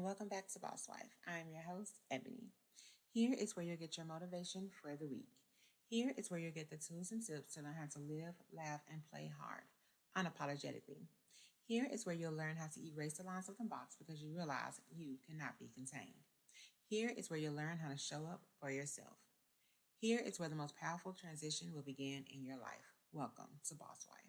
welcome back to Bosswife. I'm your host, Ebony. Here is where you'll get your motivation for the week. Here is where you'll get the tools and tips to learn how to live, laugh, and play hard, unapologetically. Here is where you'll learn how to erase the lines of the box because you realize you cannot be contained. Here is where you'll learn how to show up for yourself. Here is where the most powerful transition will begin in your life. Welcome to Bosswife.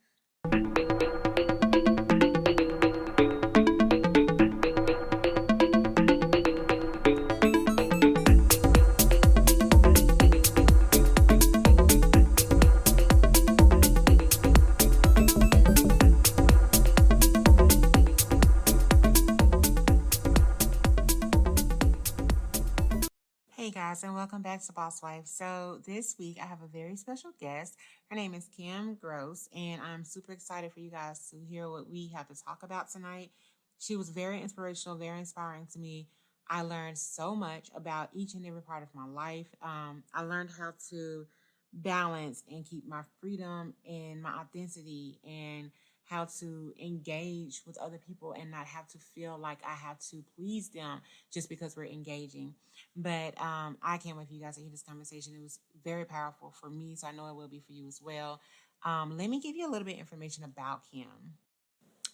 Hey guys, and welcome back to Bosswife. So this week I have a very special guest. Her name is Kim Gross, and I'm super excited for you guys to hear what we have to talk about tonight. She was very inspirational, very inspiring to me. I learned so much about each and every part of my life. I learned how to balance and keep my freedom and my authenticity, and how to engage with other people and not have to feel like I have to please them just because we're engaging. But I can't wait for you guys to hear this conversation. It was very powerful for me, so I know it will be for you as well. Let me give you a little bit of information about Kim.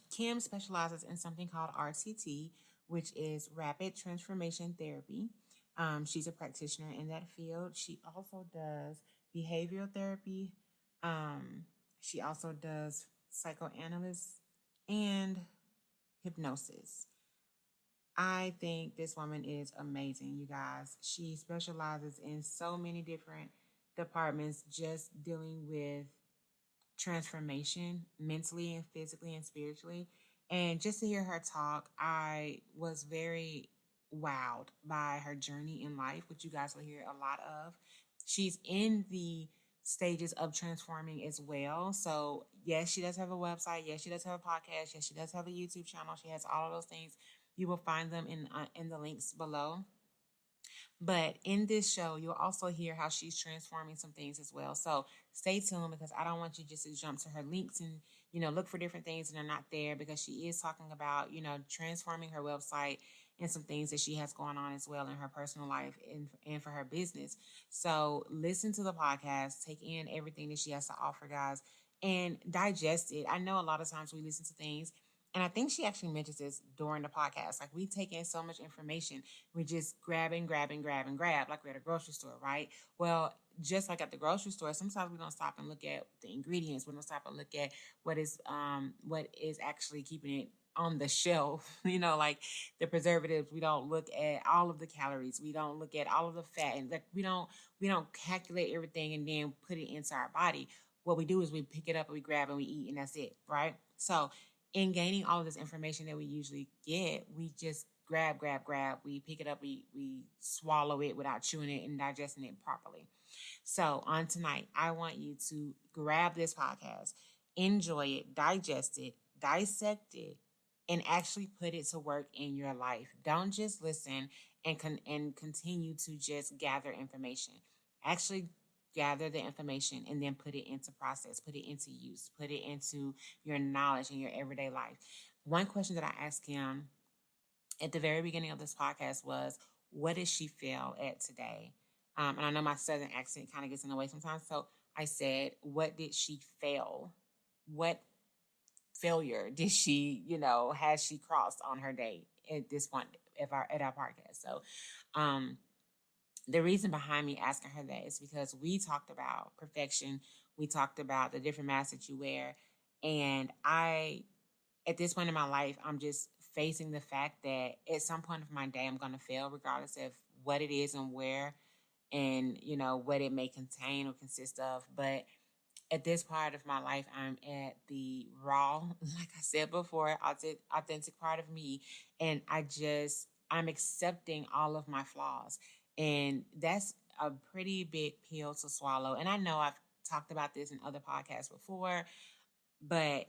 Kim specializes in something called RTT, which is Rapid Transformation Therapy. She's a practitioner in that field. She also does behavioral therapy. She also does psychoanalysis and hypnosis. I think this woman is amazing, you guys. She specializes in so many different departments, just dealing with transformation mentally and physically and spiritually. And just to hear her talk, I was very wowed by her journey in life, which you guys will hear a lot of. She's in the stages of transforming as well. So, yes, she does have a website. Yes, she does have a podcast. Yes, she does have a YouTube channel. She has all of those things. You will find them in the links below. But in this show, you'll also hear how she's transforming some things as well. So stay tuned, because I don't want you just to jump to her links and, look for different things and they're not there, because she is talking about, transforming her website and some things that she has going on as well in her personal life and for her business. So listen to the podcast, take in everything that she has to offer, guys, and digest it. I know a lot of times we listen to things, and I think she actually mentions this during the podcast. Like, we take in so much information, we just grab and grab and grab and grab, like we're at a grocery store, right? Well, just like at the grocery store, sometimes we don't stop and look at the ingredients. We don't stop and look at what is actually keeping it on the shelf. Like the preservatives. We don't look at all of the calories. We don't look at all of the fat, and like we don't calculate everything and then put it into our body. What we do is we pick it up and we grab and we eat, and that's it, right? So in gaining all of this information that we usually get, we just grab, we pick it up, we swallow it without chewing it and digesting it properly. So on tonight, I want you to grab this podcast, enjoy it, digest it, dissect it, and actually put it to work in your life. Don't just listen and continue to just gather information. Actually gather the information and then put it into process, put it into use, put it into your knowledge in your everyday life. One question that I asked him at the very beginning of this podcast was, what did she fail at today? And I know my southern accent kind of gets in the way sometimes. So I said, what did she fail? What failure did she, has she crossed on her day at this point at our podcast? So the reason behind me asking her that is because we talked about perfection. We talked about the different masks that you wear. And at this point in my life, I'm just facing the fact that at some point of my day, I'm going to fail, regardless of what it is and where, and, what it may contain or consist of. But at this part of my life, I'm at the raw, like I said before, authentic part of me. And I'm accepting all of my flaws. And that's a pretty big pill to swallow. And I know I've talked about this in other podcasts before, but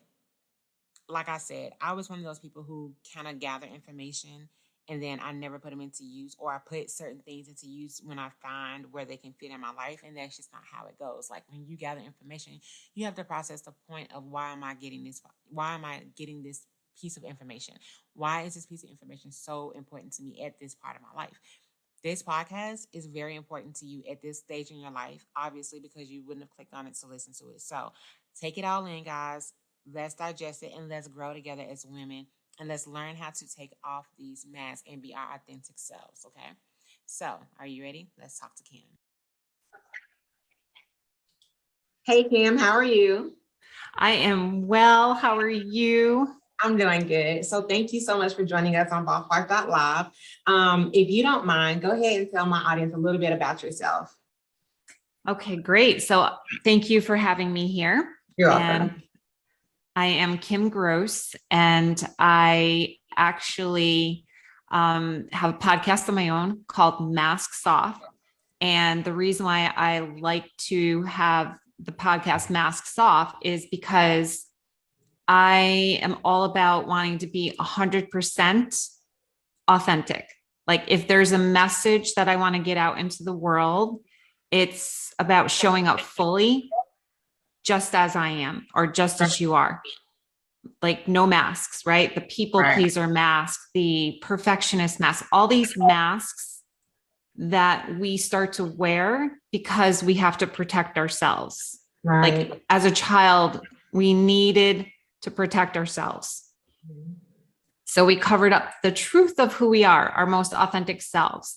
like I said, I was one of those people who kind of gather information and then I never put them into use, or I put certain things into use when I find where they can fit in my life. And that's just not how it goes. Like, when you gather information, you have to process the point of why am I getting this piece of information. Why is this piece of information so important to me at this part of my life? This podcast is very important to you at this stage in your life, obviously, because you wouldn't have clicked on it to listen to it. So take it all in, guys. Let's digest it and let's grow together as women. And let's learn how to take off these masks and be our authentic selves, okay? So, are you ready? Let's talk to Kim. Hey, Kim, how are you? I am well. How are you? I'm doing good. So thank you so much for joining us on Bosswife.live. If you don't mind, go ahead and tell my audience a little bit about yourself. Okay, great. So thank you for having me here. You're welcome. I am Kim Gross, and I actually have a podcast of my own called Masks Off. And the reason why I like to have the podcast Masks Off is because I am all about wanting to be 100% authentic. Like if there's a message that I want to get out into the world, it's about showing up fully, just as I am, or just as you are. Like no masks, right? The people pleaser mask, the perfectionist mask, all these masks that we start to wear because we have to protect ourselves. Right. Like as a child, we needed to protect ourselves. So we covered up the truth of who we are, our most authentic selves.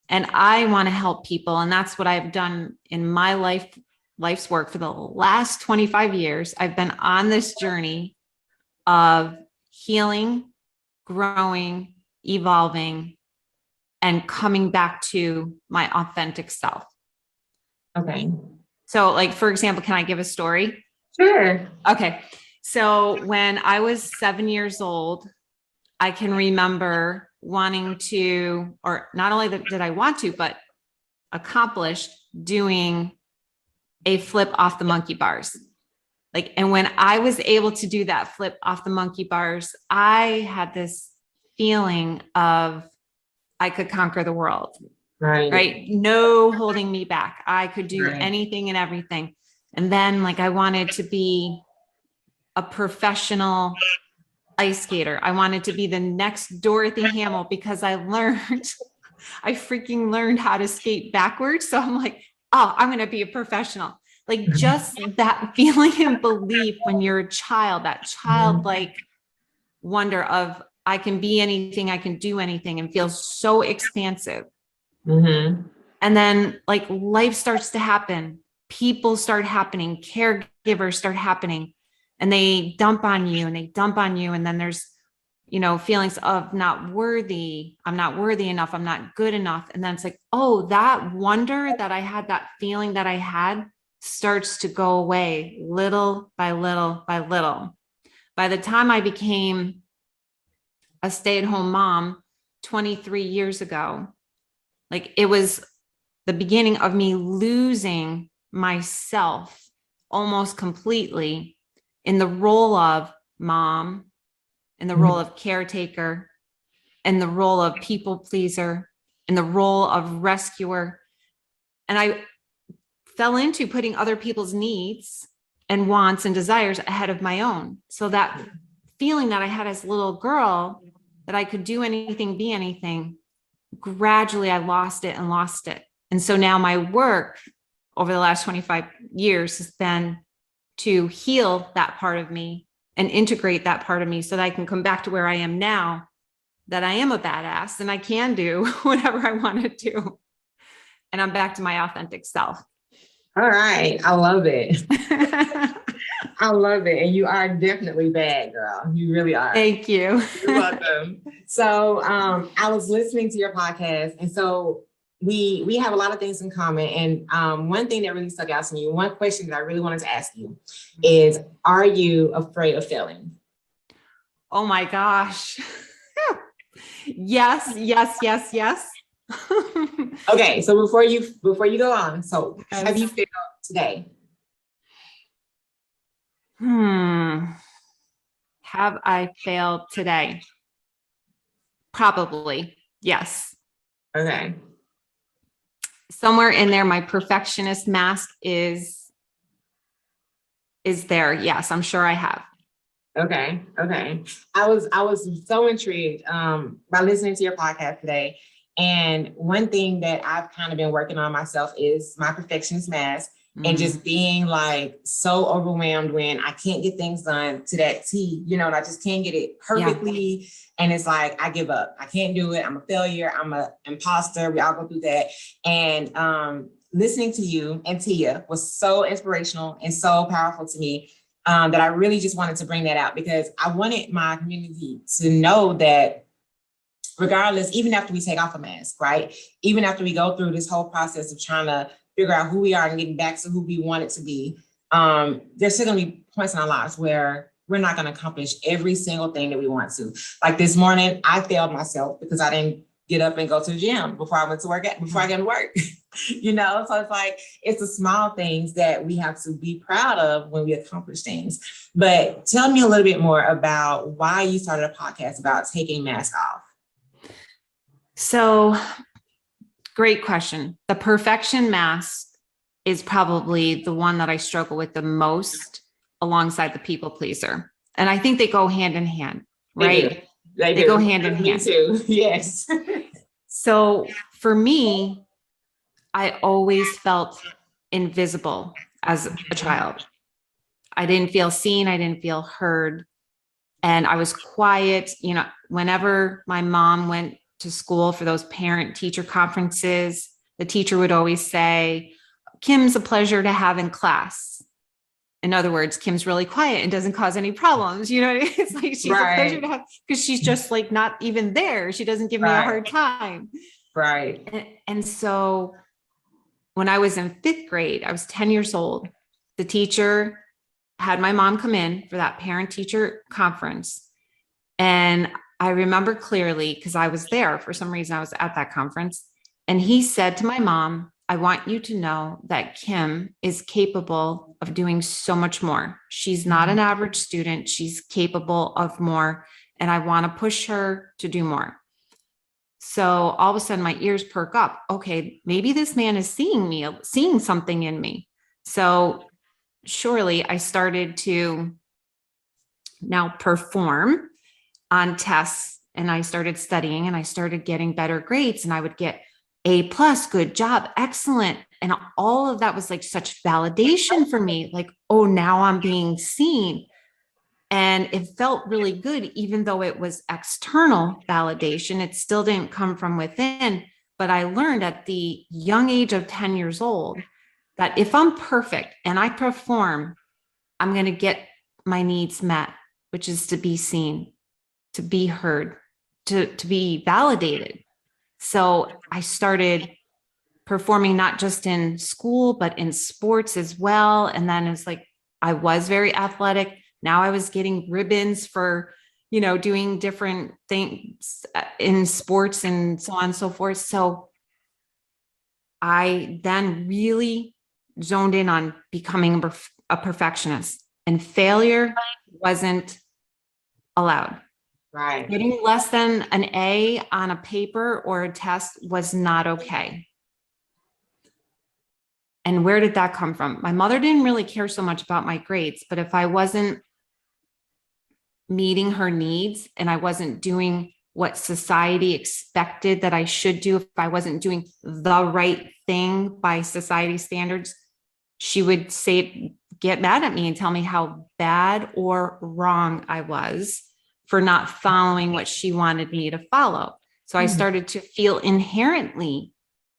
And I want to help people. And that's what I've done in my life's work for the last 25 years. I've been on this journey of healing, growing, evolving, and coming back to my authentic self. Okay. So like, for example, can I give a story? Sure. Okay. So when I was 7 years old, I can remember wanting to, or not only did I want to, but accomplished doing a flip off the monkey bars. Like, and when I was able to do that flip off the monkey bars, I had this feeling of I could conquer the world. Right. No holding me back. I could do anything and everything. And then like, I wanted to be a professional ice skater. I wanted to be the next Dorothy Hamill because I freaking learned how to skate backwards. So I'm like, oh, I'm going to be a professional. Like just that feeling and belief when you're a child, that childlike wonder of I can be anything, I can do anything, and feel so expansive. And then like life starts to happen. People start happening, caregivers start happening, and they dump on you and they dump on you. And then there's, feelings of not worthy. I'm not worthy enough. I'm not good enough. And then it's like, oh, that wonder that I had, that feeling that I had starts to go away little by little by little. By the time I became a stay-at-home mom 23 years ago, like it was the beginning of me losing myself almost completely in the role of mom, in the role of caretaker, in the role of people pleaser, in the role of rescuer. And I fell into putting other people's needs and wants and desires ahead of my own. So that feeling that I had as a little girl that I could do anything, be anything, gradually I lost it. And so now my work over the last 25 years has been to heal that part of me and integrate that part of me so that I can come back to where I am now, that I am a badass and I can do whatever I want to do. And I'm back to my authentic self. All right. I love it. I love it. And you are definitely bad, girl. You really are. Thank you. You're welcome. So I was listening to your podcast. And so we have a lot of things in common. And one thing that really stuck out to me, one question that I really wanted to ask you is, are you afraid of failing? Oh my gosh. Yes. Okay. So before you go on, so have you failed today? Have I failed today? Probably. Yes. Okay. Somewhere in there, my perfectionist mask is there. Yes, I'm sure I have. Okay. Okay. I was so intrigued by listening to your podcast today. And one thing that I've kind of been working on myself is my perfectionist mask and just being like so overwhelmed when I can't get things done to that T, and I just can't get it perfectly. Yeah. And it's like, I give up. I can't do it. I'm a failure. I'm an imposter. We all go through that. And listening to you and Tia was so inspirational and so powerful to me. That I really just wanted to bring that out because I wanted my community to know that regardless, even after we take off a mask, right? Even after we go through this whole process of trying to figure out who we are and getting back to who we want it to be, there's still gonna be points in our lives where we're not gonna accomplish every single thing that we want to. Like this morning, I failed myself because I didn't get up and go to the gym before I went to work, before I got to work. So it's like, it's the small things that we have to be proud of when we accomplish things. But tell me a little bit more about why you started a podcast about taking masks off. So, great question. The perfection mask is probably the one that I struggle with the most alongside the people pleaser. And I think they go hand in hand, right? They go hand in hand. Me too. Yes. So for me, I always felt invisible as a child. I didn't feel seen. I didn't feel heard. And I was quiet. Whenever my mom went to school for those parent teacher conferences, the teacher would always say, Kim's a pleasure to have in class. In other words, Kim's really quiet and doesn't cause any problems. It's like she's a pleasure to have because she's just like not even there. She doesn't give me a hard time. Right. And so when I was in 5th grade, I was 10 years old. The teacher had my mom come in for that parent teacher conference. And I remember clearly because I was there for some reason, I was at that conference. And he said to my mom, I want you to know that Kim is capable of doing so much more. She's not an average student. She's capable of more. And I want to push her to do more. So all of a sudden my ears perk up. Okay, maybe this man is seeing something in me. So surely I started to now perform on tests and I started studying and I started getting better grades and I would get A+, good job, excellent. And all of that was like such validation for me. Like, oh, now I'm being seen. And it felt really good, even though it was external validation. It still didn't come from within. But I learned at the young age of 10 years old that if I'm perfect and I perform, I'm going to get my needs met, which is to be seen, to be heard, to be validated. So I started performing not just in school, but in sports as well. And then it's like, I was very athletic. Now I was getting ribbons for, doing different things in sports and so on and so forth. So I then really zoned in on becoming a perfectionist, and failure wasn't allowed. Right. Getting less than an A on a paper or a test was not okay. And where did that come from? My mother didn't really care so much about my grades, but if I wasn't meeting her needs and I wasn't doing what society expected that I should do, if I wasn't doing the right thing by society standards, she would get mad at me and tell me how bad or wrong I was for not following what she wanted me to follow. So I started to feel inherently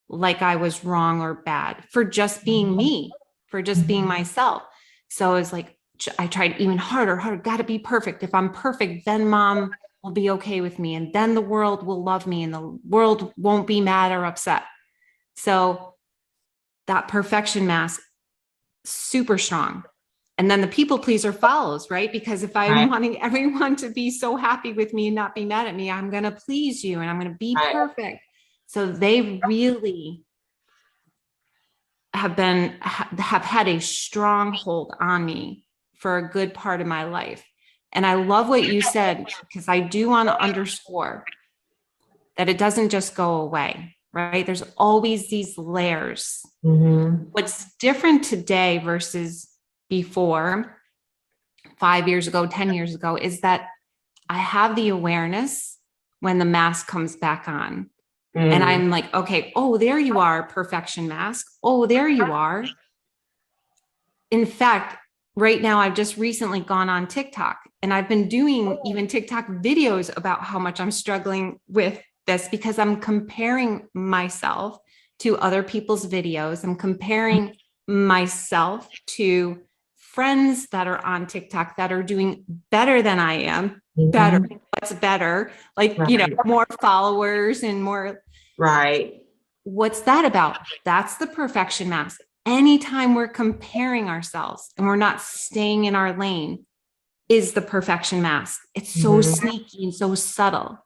like I was wrong or bad for just being me, for just being myself. So it's like, I tried even harder, got to be perfect. If I'm perfect, then mom will be okay with me. And then the world will love me and the world won't be mad or upset. So that perfection mask, super strong. And then the people pleaser follows, right? Because if I'm wanting everyone to be so happy with me and not be mad at me, I'm going to please you and I'm going to be perfect. So they really have had a strong hold on me for a good part of my life. And I love what you said, because I do want to underscore that it doesn't just go away, right? There's always these layers. What's different today versus before 5 years ago, 10 years ago, is that I have the awareness when the mask comes back on. And I'm like, okay, oh, there you are, perfection mask. Oh, there you are. In fact, right now, I've just recently gone on TikTok and I've been doing even TikTok videos about how much I'm struggling with this because I'm comparing myself to other people's videos. I'm comparing myself to friends that are on TikTok that are doing better than I am. Better. What's better? Like, more followers and more. Right. What's that about? That's the perfection mask. Anytime we're comparing ourselves and we're not staying in our lane is the perfection mask. It's so sneaky and so subtle.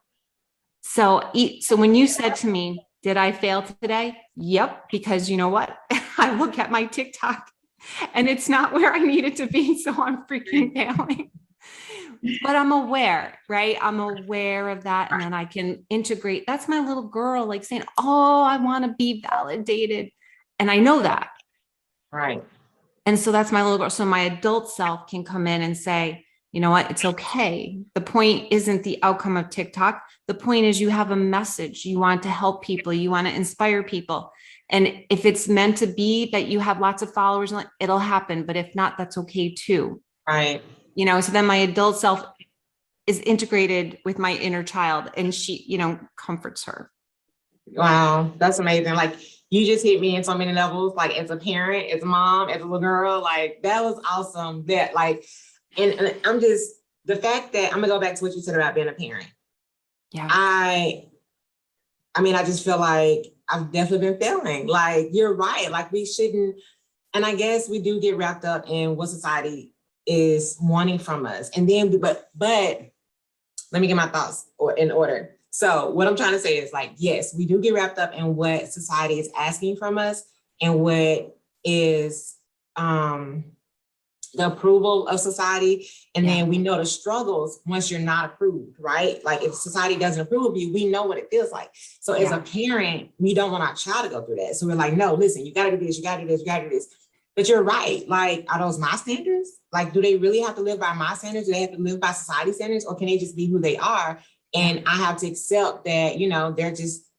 So when you said to me, did I fail today? Yep. Because you know what? I look at my TikTok and it's not where I need it to be. So I'm freaking failing. But I'm aware, right? I'm aware of that. And then I can integrate. That's my little girl, like saying, oh, I want to be validated. And I know that. Right. And so that's my little girl. So my adult self can come in and say, you know what? It's okay. The point isn't the outcome of TikTok. The point is you have a message. You want to help people. You want to inspire people. And if it's meant to be that you have lots of followers, it'll happen. But if not, that's okay too. Right. So then my adult self is integrated with my inner child and she, comforts her. Wow. That's amazing. Like you just hit me in so many levels, like as a parent, as a mom, as a little girl, like that was awesome. That like, and I'm just, the fact that I'm gonna go back to what you said about being a parent. Yeah. I mean, I just feel like I've definitely been failing. Like you're right. Like we shouldn't, and I guess we do get wrapped up in what society is wanting from us. And then, but let me get my thoughts in order. So what I'm trying to say is like, yes, we do get wrapped up in what society is asking from us and what is the approval of society. And then we know the struggles once you're not approved, right? Like if society doesn't approve of you, we know what it feels like. So as a parent, we don't want our child to go through that. So we're like, no, listen, you got to do this, you got to do this, you got to do this. But you're right. Like, are those my standards? Like, do they really have to live by my standards? Do they have to live by society standards? Or can they just be who they are? And I have to accept that,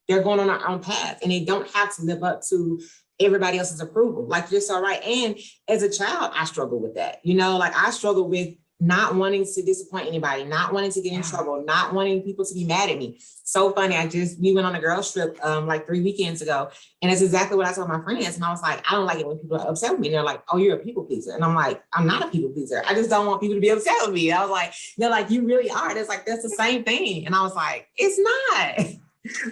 they're going on their own path and they don't have to live up to everybody else's approval. Like, you're so right. And as a child, I struggle with that. Like I struggle with not wanting to disappoint anybody, not wanting to get in trouble, not wanting people to be mad at me. So funny. We went on a girls trip like 3 weekends ago. And it's exactly what I told my friends. And I was like, I don't like it when people are upset with me. And they're like, oh, you're a people pleaser. And I'm like, I'm not a people pleaser. I just don't want people to be upset with me. I was like, they're like, you really are. It's like, that's the same thing. And I was like, it's not.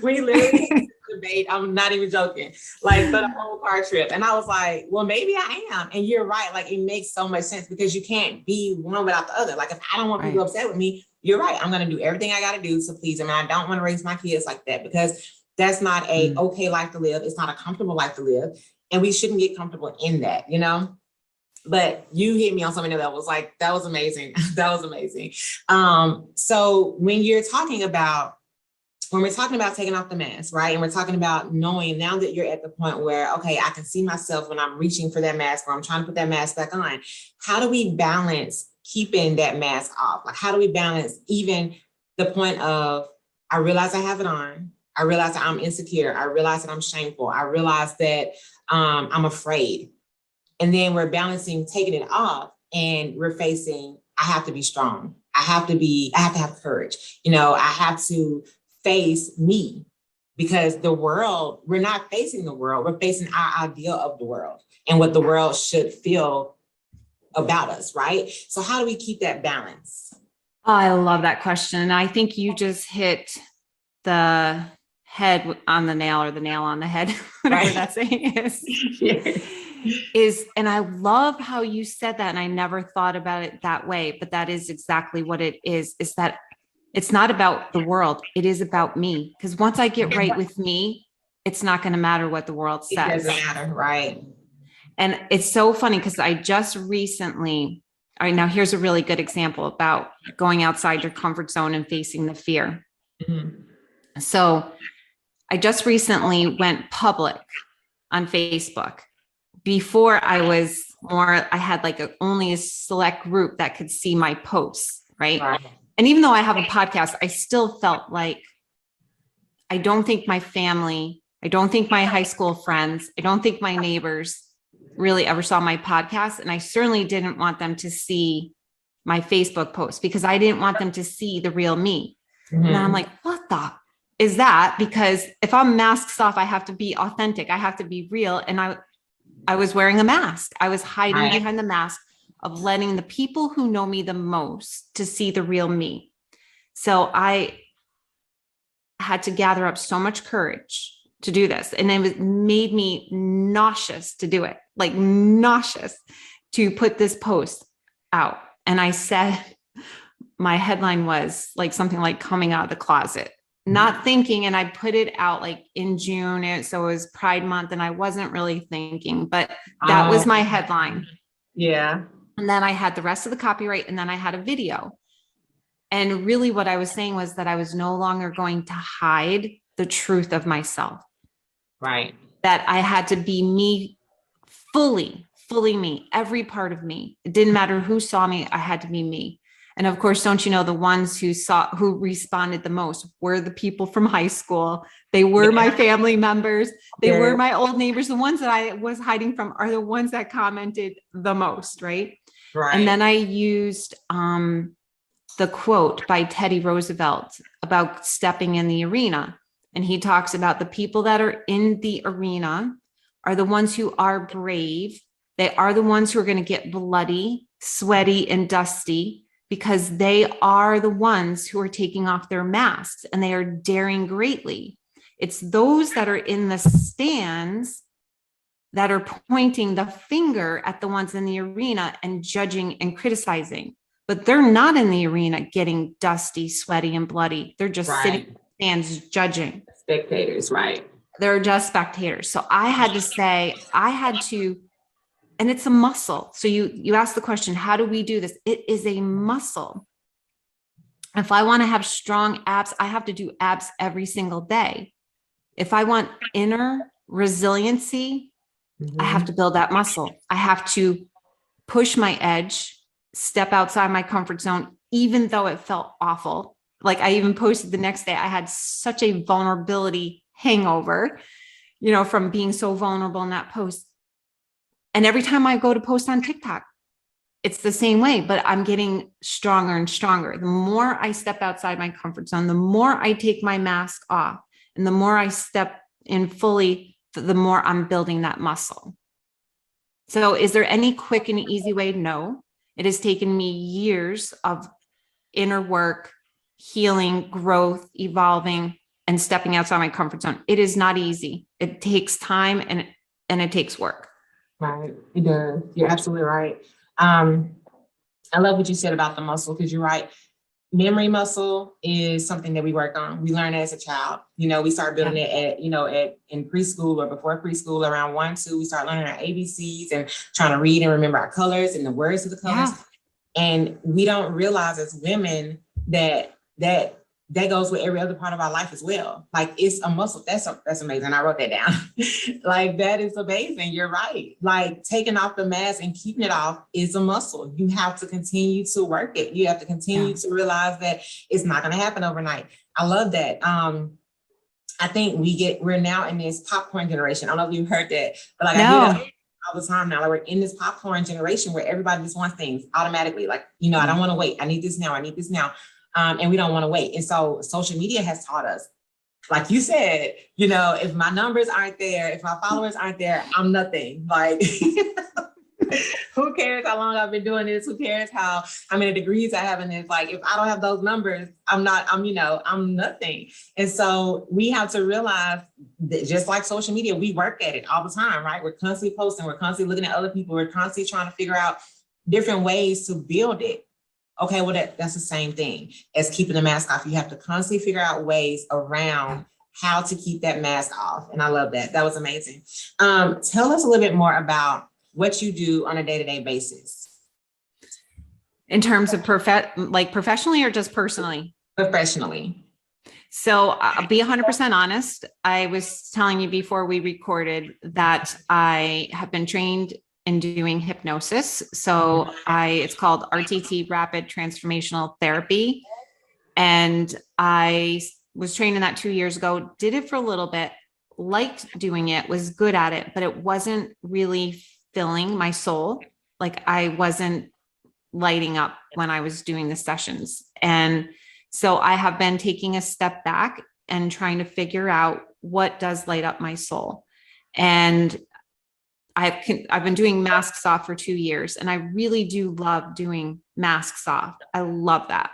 We literally debate. I'm not even joking. Like for the whole car trip. And I was like, well, maybe I am. And you're right. Like it makes so much sense because you can't be one without the other. Like if I don't want people upset with me, you're right. I'm going to do everything I got to do to please them. And I don't want to raise my kids like that because that's not a okay life to live. It's not a comfortable life to live. And we shouldn't get comfortable in that, But you hit me on so many levels. Like that was amazing. That was amazing. So when we're talking about taking off the mask, right? And we're talking about knowing now that you're at the point where, okay, I can see myself when I'm reaching for that mask or I'm trying to put that mask back on. How do we balance keeping that mask off? Like, how do we balance even the point of, I realize I have it on. I realize that I'm insecure. I realize that I'm shameful. I realize that I'm afraid. And then we're balancing taking it off and we're facing, I have to be strong. I have to have courage. I have to face me because we're not facing the world. We're facing our idea of the world and what the world should feel about us. Right. So how do we keep that balance? Oh, I love that question. I think you just hit the head on the nail or the nail on the head, whatever that saying is. And I love how you said that. And I never thought about it that way, but that is exactly what it is that it's not about the world. It is about me. Because once I get right with me, it's not going to matter what the world says. It doesn't matter. Right. And it's so funny because I just recently, all right, now here's a really good example about going outside your comfort zone and facing the fear. Mm-hmm. So I just recently went public on Facebook. Before I was more, I had like only a select group that could see my posts, right? Right. And even though I have a podcast, I still felt like I don't think my family, I don't think my high school friends, I don't think my neighbors really ever saw my podcast. And I certainly didn't want them to see my Facebook posts because I didn't want them to see the real me. Mm-hmm. And I'm like, what the is that? Because if I'm masks off, I have to be authentic. I have to be real. And I was wearing a mask. I was hiding behind the mask of letting the people who know me the most to see the real me. So I had to gather up so much courage to do this. And it made me nauseous to do it, like nauseous to put this post out. And I said, my headline was like something like coming out of the closet, not thinking. And I put it out like in June. So it was Pride Month and I wasn't really thinking, but that was my headline. Yeah. And then I had the rest of the copyright and then I had a video. And really what I was saying was that I was no longer going to hide the truth of myself. Right. That I had to be me fully me, every part of me. It didn't matter who saw me. I had to be me. And of course, don't you know, the ones who responded the most were the people from high school. They were my family members. They were my old neighbors. The ones that I was hiding from are the ones that commented the most. Right. And then I used, the quote by Teddy Roosevelt about stepping in the arena. And he talks about the people that are in the arena are the ones who are brave. They are the ones who are going to get bloody, sweaty, and dusty because they are the ones who are taking off their masks and they are daring greatly. It's those that are in the stands that are pointing the finger at the ones in the arena and judging and criticizing. But they're not in the arena getting dusty, sweaty, and bloody. They're just sitting in the stands judging. Spectators, right? They're just spectators. So I had to, and it's a muscle. So you asked the question, how do we do this? It is a muscle. If I want to have strong abs, I have to do abs every single day. If I want inner resiliency, I have to build that muscle. I have to push my edge, step outside my comfort zone, even though it felt awful. Like I even posted the next day, I had such a vulnerability hangover, from being so vulnerable in that post. And every time I go to post on TikTok, it's the same way, but I'm getting stronger and stronger. The more I step outside my comfort zone, the more I take my mask off and the more I step in fully, the more I'm building that muscle. So is there any quick and easy way? No. It has taken me years of inner work, healing, growth, evolving, and stepping outside my comfort zone. It is not easy. It takes time and it takes work. Right. It does. You're absolutely right. I love what you said about the muscle because you're right. Memory muscle is something that we work on. We learn it as a child. We start building it in preschool or before preschool, around 1, 2, we start learning our ABCs and trying to read and remember our colors and the words of the colors. Yeah. And we don't realize as women that goes with every other part of our life as well. Like it's a muscle. That's amazing. I wrote that down. Like that is amazing. You're right. Like taking off the mask and keeping it off is a muscle. You have to continue to work it. You have to continue to realize that it's not going to happen overnight. I love that. I think we're now in this popcorn generation. I don't know if you've heard that, but like I hear that all the time now. Like we're in this popcorn generation where everybody just wants things automatically. Like, I don't want to wait. I need this now. I need this now. And we don't want to wait. And so social media has taught us, like you said, if my numbers aren't there, if my followers aren't there, I'm nothing. Like, who cares how long I've been doing this? Who cares how many degrees I have in this? Like, if I don't have those numbers, I'm nothing. And so we have to realize that just like social media, we work at it all the time, right? We're constantly posting, we're constantly looking at other people, we're constantly trying to figure out different ways to build it. Okay, well, that's the same thing as keeping the mask off. You have to constantly figure out ways around how to keep that mask off. And I love that. That was amazing. Tell us a little bit more about what you do on a day-to-day basis. In terms of professionally or just personally? Professionally. So I'll be 100% honest. I was telling you before we recorded that I have been trained in doing hypnosis. So it's called RTT, Rapid Transformational Therapy. And I was trained in that 2 years ago, did it for a little bit, liked doing it, was good at it, but it wasn't really filling my soul. Like I wasn't lighting up when I was doing the sessions. And so I have been taking a step back and trying to figure out what does light up my soul. And I've been doing masks off for 2 years, and I really do love doing masks off. I love that.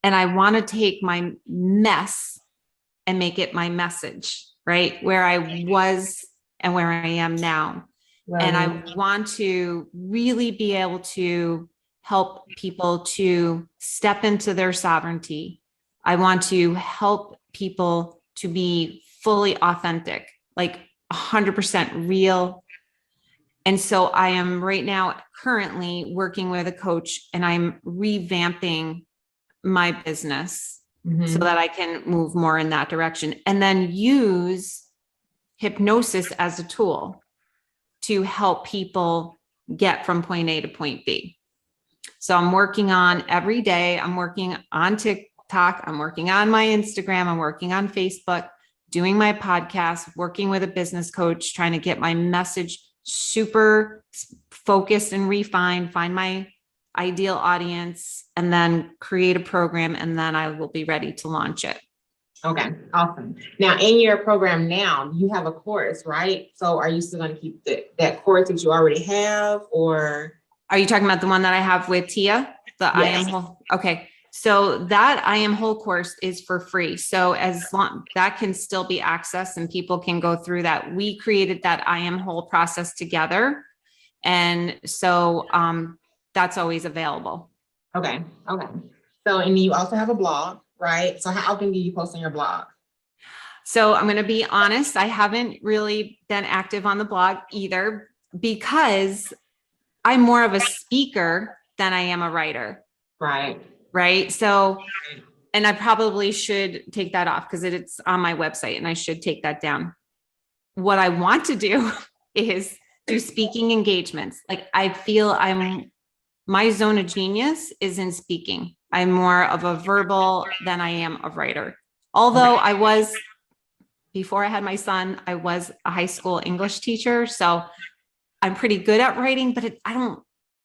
And I want to take my mess and make it my message, right? Where I was and where I am now. Right. And I want to really be able to help people to step into their sovereignty. I want to help people to be fully authentic, like 100% real. And so I am right now currently working with a coach, and I'm revamping my business so that I can move more in that direction, and then use hypnosis as a tool to help people get from point A to point B. So I'm working on every day. I'm working on TikTok. I'm working on my Instagram. I'm working on Facebook, doing my podcast, working with a business coach, trying to get my message super focused and refined, find my ideal audience, and then create a program. And then I will be ready to launch it. Okay, awesome. Now, in your program now, you have a course, right? So are you still going to keep that course that you already have, or? Are you talking about the one that I have with Tia? The I Am Whole? Okay. So that I Am Whole course is for free. So as long that can still be accessed and people can go through that. We created that I Am Whole process together. And so that's always available. Okay. Okay. So, and you also have a blog, right? So how often do you post on your blog? So I'm going to be honest, I haven't really been active on the blog either, because I'm more of a speaker than I am a writer. Right. Right. So, and I probably should take that off because it's on my website and I should take that down. What I want to do is do speaking engagements. Like I feel my zone of genius is in speaking. I'm more of a verbal than I am a writer. Although before I had my son, I was a high school English teacher. So I'm pretty good at writing, but I don't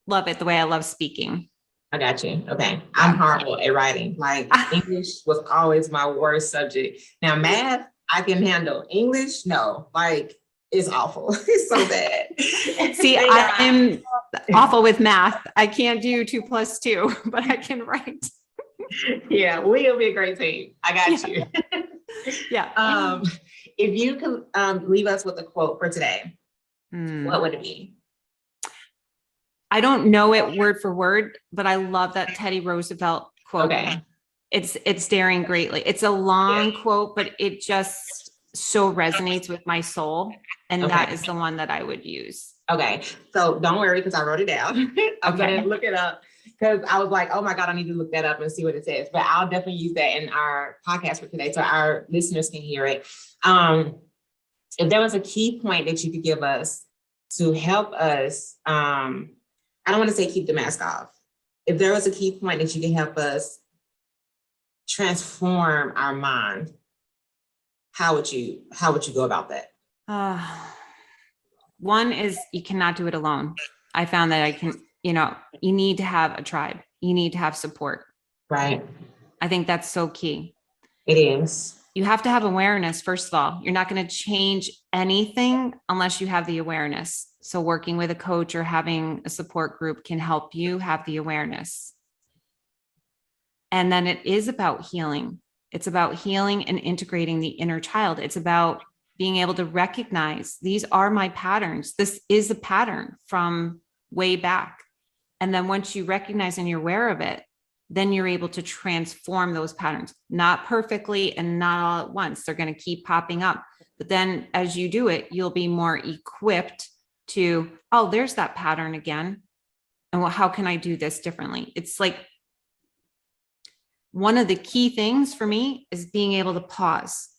love it the way I love speaking. I got you. Okay. I'm horrible at writing. Like English was always my worst subject. Now math, I can handle. English, no. Like it's awful. It's so bad. See, I am awful with math. I can't do 2 + 2, but I can write. Yeah, we'll be a great team. I got you. Yeah. If you could leave us with a quote for today, what would it be? I don't know it word for word, but I love that Teddy Roosevelt quote. Okay. It's daring greatly. It's a long quote, but it just so resonates with my soul. And that is the one that I would use. Okay. So don't worry, because I wrote it down. I'm going to look it up because I was like, oh my God, I need to look that up and see what it says. But I'll definitely use that in our podcast for today so our listeners can hear it. If there was a key point that you could give us to help us, I don't want to say keep the mask off. If there was a key point that you can help us transform our mind, how would you go about that? One is you cannot do it alone. I found that you need to have a tribe. You need to have support. Right. I think that's so key. It is. You have to have awareness. First of all, you're not going to change anything unless you have the awareness. So working with a coach or having a support group can help you have the awareness. And then it is about healing. It's about healing and integrating the inner child. It's about being able to recognize these are my patterns. This is a pattern from way back. And then once you recognize and you're aware of it, then you're able to transform those patterns, not perfectly and not all at once. They're going to keep popping up. But then as you do it, you'll be more equipped to, oh, there's that pattern again. And how can I do this differently? It's like one of the key things for me is being able to pause,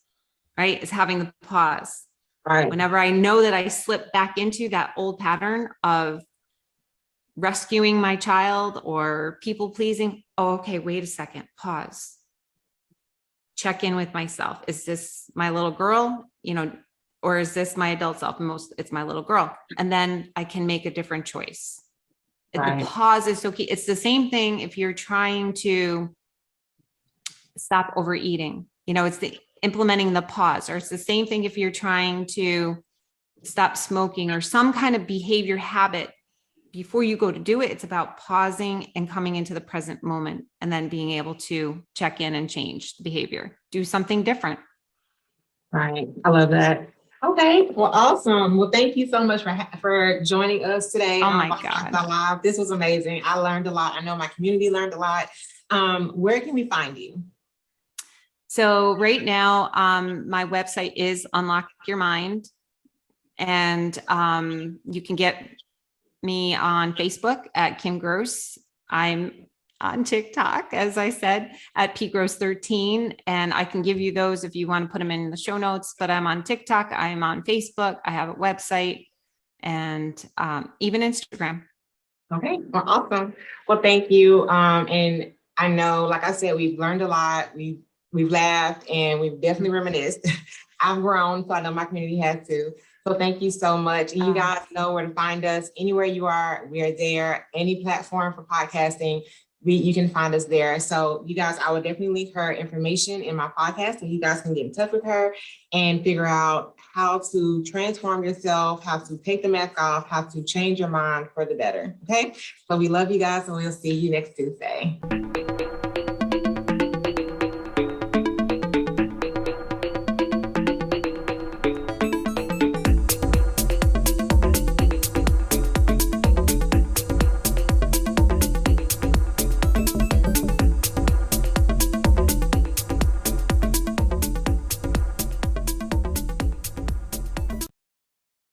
right? Is having the pause. Right. Whenever I know that I slip back into that old pattern of rescuing my child or people pleasing, oh, okay, wait a second, pause. Check in with myself. Is this my little girl, or is this my adult self? It's my little girl. And then I can make a different choice. Right. The pause is so key. It's the same thing if you're trying to stop overeating. It's implementing the pause, or it's the same thing if you're trying to stop smoking or some kind of behavior habit. Before you go to do it, it's about pausing and coming into the present moment and then being able to check in and change the behavior, do something different. Right. I love that. Okay. Well, awesome. Well, thank you so much for joining us today. Oh my God. Live. This was amazing. I learned a lot. I know my community learned a lot. Where can we find you? So right now, my website is Unlock Your Mind, and you can get me on Facebook at Kim Gross. I'm on TikTok, as I said, at pgross13, and I can give you those if you want to put them in the show notes, but I'm on TikTok, I'm on Facebook, I have a website, and even Instagram. Okay, well, awesome. Well, thank you. And I know, like I said, we've learned a lot. We've laughed and we've definitely reminisced. I've grown, so I know my community has too. So thank you so much. And you guys know where to find us. Anywhere you are, we are there. Any platform for podcasting, you can find us there. So you guys, I will definitely leave her information in my podcast, and you guys can get in touch with her and figure out how to transform yourself, how to take the mask off, how to change your mind for the better. Okay. So we love you guys, and we'll see you next Tuesday.